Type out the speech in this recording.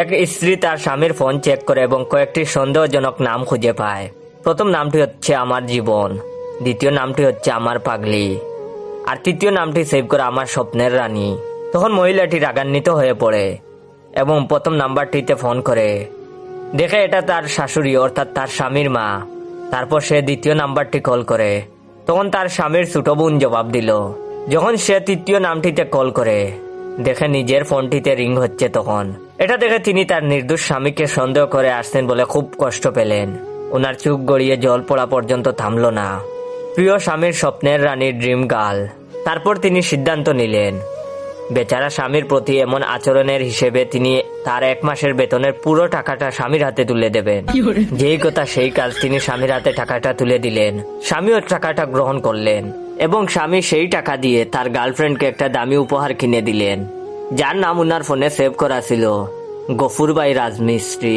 এক স্ত্রী তার স্বামীর ফোন চেক করে এবং কয়েকটি সন্দেহজনক নাম খুঁজে পায়। প্রথম নামটি হচ্ছে আমার জীবন, দ্বিতীয় নামটি হচ্ছে আমার পাগলি, আর তৃতীয় নামটি সেভ করে আমার স্বপ্নের রানী। তখন মহিলাটি রাগান্বিত হয়ে পড়ে এবং প্রথম নাম্বারটিতে ফোন করে, দেখে এটা তার শাশুড়ি অর্থাৎ তার স্বামীর মা। তারপর সে দ্বিতীয় নাম্বারটি কল করে, তখন তার স্বামীর ছোট বোন জবাব দিল। যখন সে তৃতীয় নামটিতে কল করে দেখে নিজের ফোনটিতে রিং হচ্ছে, তখন এটা দেখে তিনি তার নির্দোষ স্বামীকে সন্দেহ করে আসছেন বলে খুব কষ্ট পেলেন। ওনার চোখ গড়িয়ে জল পড়া পর্যন্ত থামল না। প্রিয় স্বামীর স্বপ্নের রানীর ড্রিম গার্ল। তারপর তিনি সিদ্ধান্ত নিলেন, বেচারা স্বামীর প্রতি এমন আচরণের হিসেবে তিনি তার 1 মাসের বেতনের পুরো টাকাটা স্বামীর হাতে তুলে দেবেন। যেই কথা সেই কাজ, তিনি স্বামীর হাতে টাকাটা তুলে দিলেন। স্বামীও টাকাটা গ্রহণ করলেন এবং স্বামী সেই টাকা দিয়ে তার গার্লফ্রেন্ডকে একটা দামি উপহার কিনে দিলেন, যার নাম উনার ফোনে সেভ করা ছিল গফুর ভাই রাজমিস্ত্রি।